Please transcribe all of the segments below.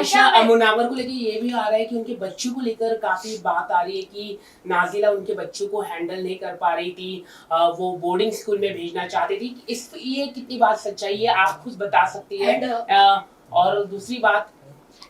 आयशा मुनावर को लेकर ये भी आ रहा है कि उनके बच्चों को लेकर काफी बात आ रही है कि नाजिला उनके बच्चों को हैंडल नहीं कर पा रही थी, वो बोर्डिंग स्कूल में भेजना चाहती थी। इस ये कितनी बात सच्चाई है आप खुद बता सकती है। और दूसरी बात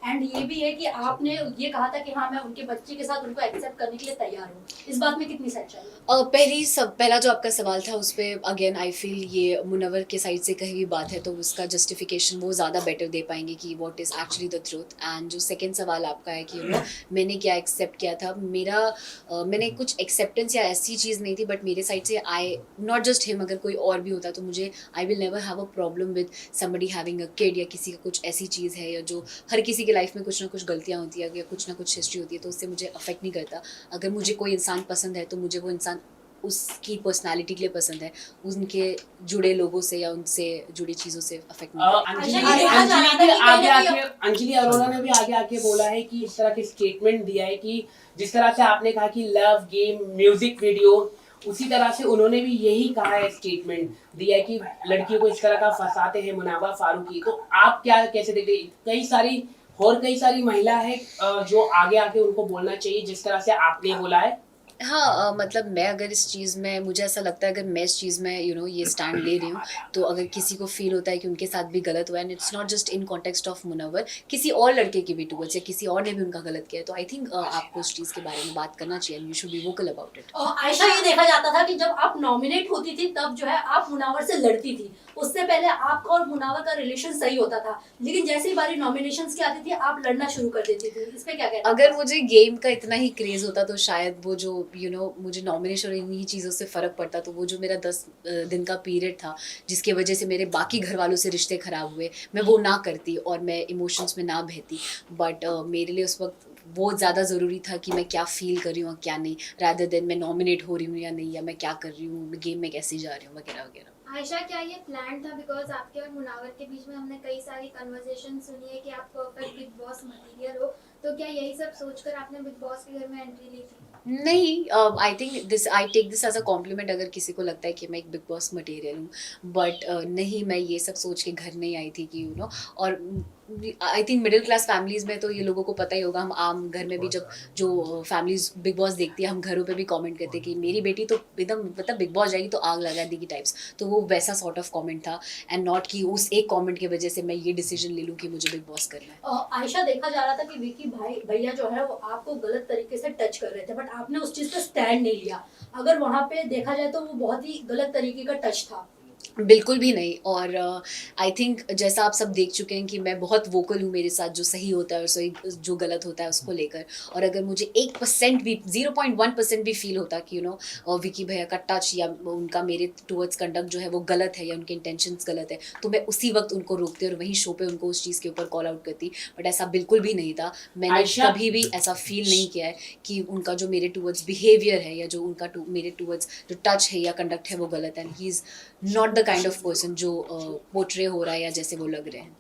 एंड ये भी है कि आपने ये कहा था कि हाँ मैं उनके बच्चे के साथ उनको एक्सेप्ट करने के लिए तैयार हूँ, इस बात में कितनी सच्चाई है? पहला जो आपका सवाल था उस पर अगेन आई फील ये मुनव्वर के साइड से कही हुई बात है, तो उसका जस्टिफिकेशन वो ज़्यादा बेटर दे पाएंगे कि what is actually the truth. And जो सेकंड सवाल आपका है कि मैंने क्या एक्सेप्ट किया था, मैंने कुछ एक्सेप्टेंस या ऐसी चीज़ नहीं थी, बट मेरे साइड से आई नॉट जस्ट हिम, अगर कोई और भी होता तो मुझे I will never have a problem with somebody having a kid, या किसी का कुछ ऐसी चीज़ है या जो हर किसी के लाइफ में कुछ ना कुछ गलतियाँ होती है या कुछ ना कुछ हिस्ट्री होती है, तो उससे मुझे अफेक्ट नहीं करता। अगर मुझे कोई इंसान पसंद है तो मुझे वो इंसान उसकी पर्सनालिटी के लिए पसंद है, उनके जुड़े लोगों से या उनसे जुड़ी चीज़ों से अफेक्ट नहीं करता। अंजलि अरोड़ा ने भी आगे आके बोला है कि इस तरह की स्टेटमेंट दिया है कि जिस तरह से आपने कहा कि लव गेम म्यूजिक वीडियो, उसी तरह से उन्होंने भी यही कहा है, स्टेटमेंट दिया है कि लड़कियों को इस तरह का फंसाते हैं मुनावा फारूकी। तो आप क्या कैसे देखते हैं? कई सारी महिला है जो आगे आके उनको बोलना चाहिए जिस तरह से आपने बोला है। हाँ, मतलब मैं अगर इस चीज़ में, मुझे ऐसा लगता है अगर मैं इस चीज़ में ये स्टैंड ले रही हूँ, तो अगर किसी को फील होता है कि उनके साथ भी गलत हुआ है, and it's not just in context of Munawar, किसी और लड़के की भी टूवर्ड्स या किसी और ने भी उनका गलत किया है, तो आई थिंक आपको उस चीज़ के बारे में बात करना चाहिए, you should be vocal about it. Ayesha, ये देखा जाता था कि जब आप नॉमिनेट होती थी तब जो है आप मुनावर से लड़ती थी, उससे पहले आपका और मुनावर का रिलेशन सही होता था, लेकिन जैसे ही बारी नॉमिनेशंस की आती थी आप लड़ना शुरू कर देती थी, इस पे क्या कहते हैं? अगर मुझे गेम का इतना ही क्रेज होता तो शायद वो जो मुझे नॉमिनेशन और इन्हीं चीज़ों से फ़र्क पड़ता, तो वो जो मेरा 10 दिन का पीरियड था जिसकी वजह से मेरे बाकी घर वालों से रिश्ते ख़राब हुए, मैं वो ना करती और मैं इमोशंस में ना बहती। बट मेरे लिए उस वक्त वो ज़्यादा ज़रूरी था कि मैं क्या फ़ील कर रही हूँ और क्या नहीं, रादर देन मैं नॉमिनेट हो रही हूँ या नहीं, या मैं क्या कर रही हूँ, गेम में कैसे जा रही हूँ वगैरह वगैरह। आयशा, क्या ये प्लान था? बिकॉज आपके और मुनावर के बीच में हमने कई सारी कन्वर्सेशन सुनी है कि आप परफेक्ट बिग बॉस मटेरियल हो, तो क्या यही सब सोचकर आपने बिग बॉस के घर में एंट्री ली थी? नहीं, I take this as a compliment अगर किसी को लगता है कि मैं एक बिग बॉस मटेरियल हूँ, बट नहीं, मैं ये सब सोच के घर नहीं आई थी कि और I think middle class families में तो ये लोगों को पता ही होगा, हम आम घर में भी जब जो फैमिलीज बिग बॉस देखती है, हम घरों पे भी कमेंट करते हैं कि मेरी बेटी तो एकदम मतलब बिग बॉस जाएगी तो आग लगा देगी टाइप्स, तो वो वैसा सॉर्ट ऑफ कमेंट था, एंड नॉट कि उस एक कमेंट की वजह से मैं ये डिसीजन ले लूँ कि मुझे बिग बॉस करना है। आयशा, देखा जा रहा था कि विकी भैया जो है वो आपको गलत तरीके से टच कर रहे थे, बट आपने उस चीज पे स्टैंड नहीं लिया। अगर वहां पे देखा जाए तो वो बहुत ही गलत तरीके का टच था। बिल्कुल भी नहीं, और आई थिंक जैसा आप सब देख चुके हैं कि मैं बहुत वोकल हूँ मेरे साथ जो सही होता है और सही जो गलत होता है उसको लेकर, और अगर मुझे 1% भी 0.1% भी फील होता कि विकी भैया का टच या उनका मेरे टूवर्ड्स कंडक्ट जो है वो गलत है या उनके इंटेंशंस गलत है, तो मैं उसी वक्त उनको रोकती और वहीं शो पे उनको उस चीज़ के ऊपर कॉल आउट करती, बट ऐसा बिल्कुल भी नहीं था। मैंने कभी भी ऐसा फील नहीं किया है कि उनका जो मेरे टूवर्ड्स बिहेवियर है या जो उनका मेरे टूवर्ड्स जो टच है या कंडक्ट है वो गलत है, and he is not the kind of person जो पोर्ट्रे हो रहा है या जैसे वो लग रहे हैं।